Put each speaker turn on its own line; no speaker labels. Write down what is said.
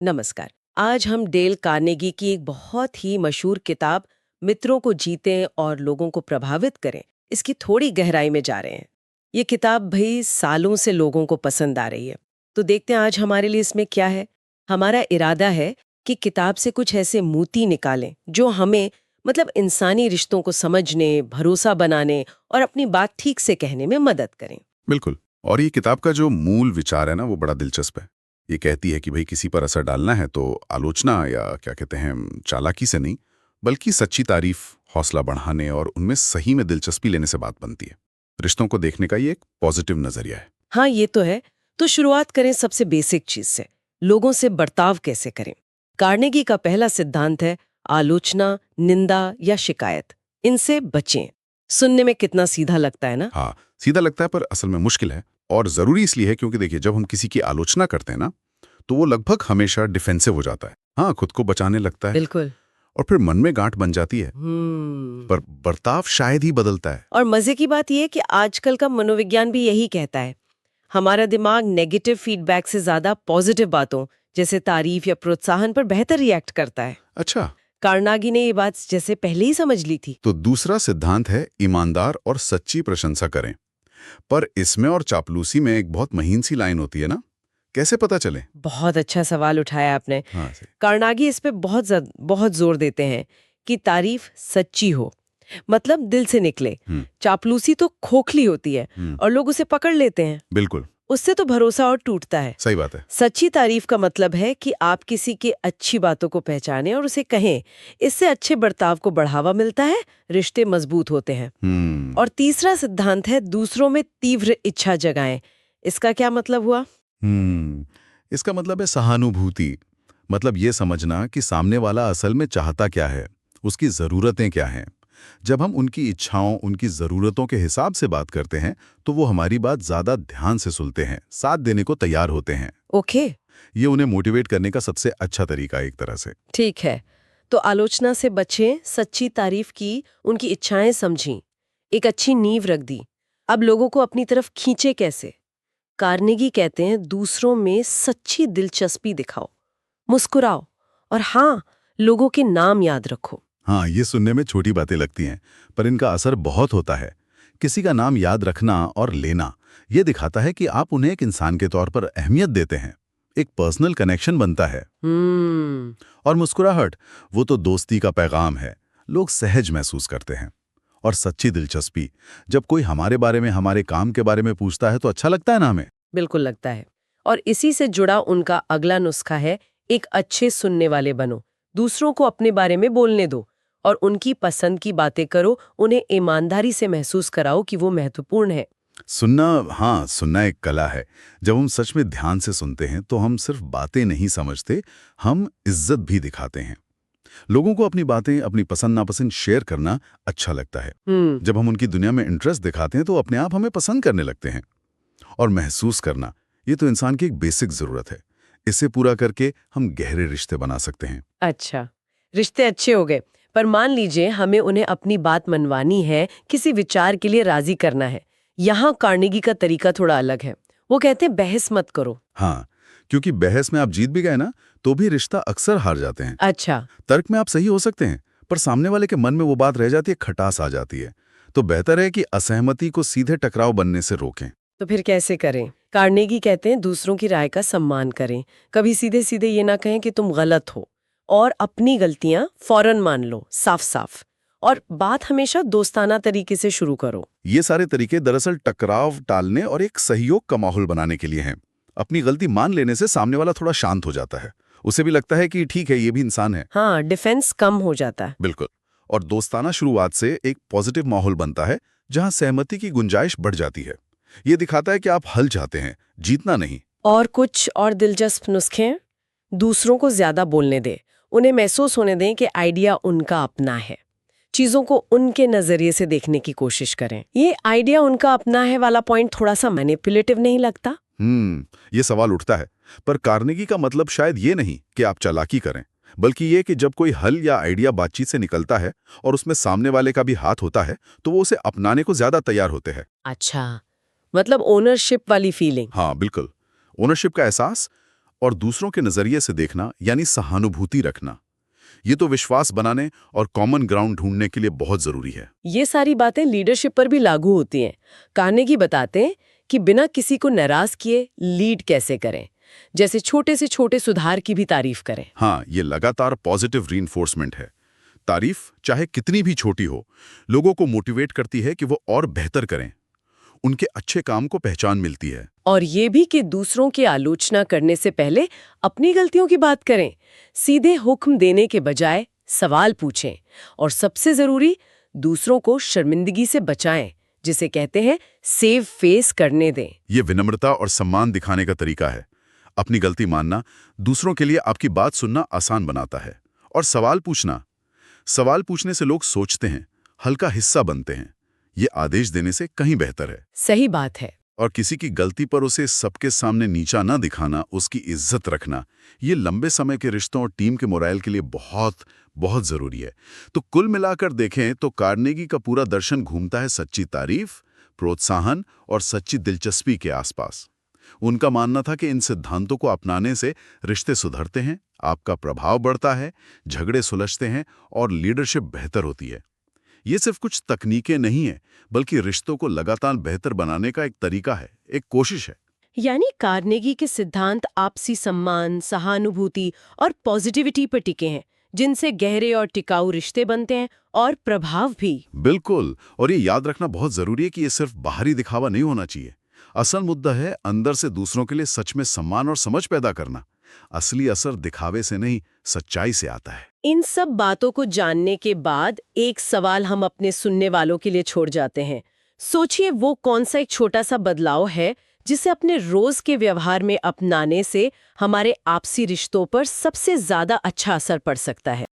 नमस्कार। आज हम डेल कार्नेगी की एक बहुत ही मशहूर किताब मित्रों को जीतें और लोगों को प्रभावित करें, इसकी थोड़ी गहराई में जा रहे हैं। ये किताब भाई सालों से लोगों को पसंद आ रही है। तो देखते हैं आज हमारे लिए इसमें क्या है। हमारा इरादा है कि किताब से कुछ ऐसे मोती निकालें जो हमें इंसानी रिश्तों को समझने, भरोसा बनाने और अपनी बात ठीक से कहने में मदद करें।
बिल्कुल। और ये किताब का जो मूल विचार है ना, वो बड़ा दिलचस्प है। ये कहती है कि भाई किसी पर असर डालना है तो आलोचना या क्या कहते हैं चालाकी से नहीं, बल्कि सच्ची तारीफ, हौसला बढ़ाने और उनमें सही में दिलचस्पी लेने से बात बनती है। रिश्तों को देखने का ये एक पॉजिटिव नजरिया है।
हाँ, ये तो है। तो शुरुआत करें सबसे बेसिक चीज से, लोगों से बर्ताव कैसे करें। कार्नेगी का पहला सिद्धांत है आलोचना, निंदा या शिकायत, इनसे बचें। सुनने में कितना सीधा लगता है ना।
हाँ, सीधा लगता है पर असल में मुश्किल है। और जरूरी इसलिए है क्योंकि देखिए, जब हम किसी की आलोचना करते हैं ना, तो वो लगभग हमेशा डिफेंसिव हो जाता है। हाँ, खुद को बचाने लगता है
बिल्कुल।
और फिर मन में गांठ बन जाती है। पर बर्ताव शायद ही बदलता है।
और मजे की बात यह है कि आजकल का मनोविज्ञान भी यही कहता है। हमारा दिमाग नेगेटिव फीडबैक से ज्यादा पॉजिटिव बातों जैसे तारीफ या प्रोत्साहन पर बेहतर रिएक्ट करता है।
अच्छा,
कार्नेगी ने ये बात जैसे पहले ही समझ ली थी।
तो दूसरा सिद्धांत है ईमानदार और सच्ची प्रशंसा करें। पर इसमें और चापलूसी में एक बहुत महीन सी लाइन होती है ना, कैसे पता चले?
बहुत अच्छा सवाल उठाया आपने।
हाँ सही।
कार्नेगी इस पे बहुत जोर देते हैं कि तारीफ सच्ची हो, मतलब दिल से निकले। चापलूसी तो खोखली होती है और लोग उसे पकड़ लेते हैं।
बिल्कुल
उससे तो भरोसा और टूटता है।
सही बात है।
सच्ची तारीफ का मतलब है कि आप किसी की अच्छी बातों को पहचानें और उसे कहें। इससे अच्छे बर्ताव को बढ़ावा मिलता है, रिश्ते मजबूत होते हैं। और तीसरा सिद्धांत है दूसरों में तीव्र इच्छा जगाएं। इसका क्या मतलब हुआ?
इसका मतलब है सहानुभूति। मतलब ये समझना कि सामने वाला असल में चाहता क्या है, उसकी जरूरतें क्या हैं। जब हम उनकी इच्छाओं, उनकी जरूरतों के हिसाब से बात करते हैं, तो वो हमारी बात ज्यादा ध्यान से सुनते हैं, साथ देने को तैयार होते हैं।
ओके,
ये उन्हें मोटिवेट करने का सबसे अच्छा तरीका है एक तरह से।
ठीक है। तो आलोचना से बचें, सच्ची तारीफ की, उनकी इच्छाएं समझी, एक अच्छी नींव रख दी। अब लोगों को अपनी तरफ खींचे कैसे? कार्नेगी कहते हैं दूसरों में सच्ची दिलचस्पी दिखाओ, मुस्कुराओ और हाँ, लोगों के नाम याद रखो।
हाँ, ये सुनने में छोटी बातें लगती हैं, पर इनका असर बहुत होता है। किसी का नाम याद रखना और लेना, ये दिखाता है कि आप उन्हें एक इंसान के तौर पर अहमियत देते हैं। एक पर्सनल कनेक्शन बनता है। और मुस्कुराहट, वो तो दोस्ती का पैगाम है। लोग सहज महसूस करते हैं। और सच्ची दिलचस्पी, जब कोई हमारे बारे में, हमारे काम के बारे में पूछता है तो अच्छा लगता है ना हमें।
बिल्कुल लगता है। और इसी से जुड़ा उनका अगला नुस्खा है एक अच्छे सुनने वाले बनो। दूसरों को अपने बारे में बोलने दो और उनकी पसंद की बातें करो, उन्हें ईमानदारी से महसूस कराओ कि वो महत्वपूर्ण है।
सुनना, हाँ, सुनना एक कला है। जब हम सच में ध्यान से सुनते हैं तो हम सिर्फ बातें नहीं समझते, हम इज्जत भी दिखाते हैं। लोगों को अपनी बातें, अपनी पसंद नापसंद शेयर करना अच्छा लगता है। जब हम उनकी दुनिया में इंटरेस्ट दिखाते हैं तो अपने आप हमें पसंद करने लगते हैं। और महसूस करना, ये तो इंसान की एक बेसिक जरूरत है। इसे पूरा करके हम गहरे रिश्ते बना सकते हैं।
अच्छा, रिश्ते अच्छे हो गए, पर मान लीजिए हमें उन्हें अपनी बात मनवानी है, किसी विचार के लिए राजी करना है। यहाँ कार्नेगी का तरीका थोड़ा अलग है। वो कहते हैं बहस मत करो।
हाँ, क्योंकि बहस में आप जीत भी गए ना, तो भी रिश्ता अक्सर हार जाते हैं।
अच्छा,
तर्क में आप सही हो सकते हैं, पर सामने वाले के मन में वो बात रह जाती है, खटास आ जाती है। तो बेहतर है कि असहमति को सीधे टकराव बनने से रोकें।
तो फिर कैसे करें? कार्नेगी कहते हैं दूसरों की राय का सम्मान करें। कभी सीधे सीधे ये ना कहें कि तुम गलत हो, और अपनी गलतियां फौरन मान लो, साफ साफ। और बात हमेशा दोस्ताना तरीके से शुरू करो।
ये सारे तरीके दरअसल टकराव टालने और एक सहयोग का माहौल बनाने के लिए हैं। अपनी गलती मान लेने से सामने वाला थोड़ा शांत हो जाता है। उसे भी लगता है कि ठीक है, ये भी इंसान है।
हाँ, डिफेंस कम हो जाता है।
बिल्कुल। और दोस्ताना शुरुआत से एक पॉजिटिव माहौल बनता है, जहां सहमति की गुंजाइश बढ़ जाती है। ये दिखाता है कि आप हल चाहते हैं, जीतना नहीं।
और कुछ और दिलचस्प नुस्खे हैं? दूसरों को ज्यादा बोलने दें, उन्हें महसूस होने दें कि आइडिया उनका अपना है। चीजों को उनके नजरिए से देखने की कोशिश करें। ये आइडिया उनका अपना है वाला पॉइंट थोड़ा सा मैनिपुलेटिव नहीं लगता?
ये सवाल उठता है। पर कार्नेगी का मतलब शायद ये नहीं कि आप चालाकी करें, बल्कि ये कि जब कोई हल या आइडिया बातचीत से निकलता है और उसमें सामने वाले का भी हाथ होता है, तो वो उसे अपनाने को ज्यादा तैयार होते हैं।
अच्छा, मतलब ओनरशिप वाली फीलिंग।
हाँ बिल्कुल, ओनरशिप का एहसास। और दूसरों के नजरिए से देखना यानी सहानुभूति रखना, ये तो विश्वास बनाने और कॉमन ग्राउंड ढूंढने के लिए बहुत जरूरी है।
ये सारी बातें लीडरशिप पर भी लागू होती हैं। कार्नेगी बताते हैं कि बिना किसी को नाराज किए लीड कैसे करें, जैसे छोटे से छोटे सुधार की भी तारीफ करें।
हाँ, ये लगातार पॉजिटिव रीइंफोर्समेंट है। तारीफ चाहे कितनी भी छोटी हो, लोगों को मोटिवेट करती है कि वो और बेहतर करें। उनके अच्छे काम को पहचान मिलती है।
और ये भी कि दूसरों की आलोचना करने से पहले अपनी गलतियों की बात करें, सीधे हुक्म देने के बजाय सवाल पूछें, और सबसे जरूरी दूसरों को शर्मिंदगी से बचाएं, जिसे कहते हैं सेव फेस करने दें।
ये विनम्रता और सम्मान दिखाने का तरीका है। अपनी गलती मानना दूसरों के लिए आपकी बात सुनना आसान बनाता है। और सवाल पूछने से लोग सोचते हैं, हल्का हिस्सा बनते हैं। ये आदेश देने से कहीं बेहतर है।
सही बात है।
और किसी की गलती पर उसे सबके सामने नीचा ना दिखाना, उसकी इज्जत रखना, ये लंबे समय के रिश्तों और टीम के मोराल के लिए बहुत बहुत जरूरी है। तो कुल मिलाकर देखें तो कार्नेगी का पूरा दर्शन घूमता है सच्ची तारीफ, प्रोत्साहन और सच्ची दिलचस्पी के आसपास। उनका मानना था कि इन सिद्धांतों को अपनाने से रिश्ते सुधरते हैं, आपका प्रभाव बढ़ता है, झगड़े सुलझते हैं और लीडरशिप बेहतर होती है। ये सिर्फ कुछ तकनीकें नहीं है, बल्कि रिश्तों को लगातार बेहतर बनाने का एक तरीका है, एक कोशिश है।
यानी कार्नेगी के सिद्धांत आपसी सम्मान, सहानुभूति और पॉजिटिविटी पर टिके हैं, जिनसे गहरे और टिकाऊ रिश्ते बनते हैं और प्रभाव भी।
बिल्कुल। और ये याद रखना बहुत जरूरी है कि ये सिर्फ बाहरी दिखावा नहीं होना चाहिए। असल मुद्दा है अंदर से दूसरों के लिए सच में सम्मान और समझ पैदा करना। असली असर दिखावे से नहीं, सच्चाई से आता है।
इन सब बातों को जानने के बाद एक सवाल हम अपने सुनने वालों के लिए छोड़ जाते हैं। सोचिए वो कौन सा एक छोटा सा बदलाव है जिसे अपने रोज के व्यवहार में अपनाने से हमारे आपसी रिश्तों पर सबसे ज्यादा अच्छा असर पड़ सकता है।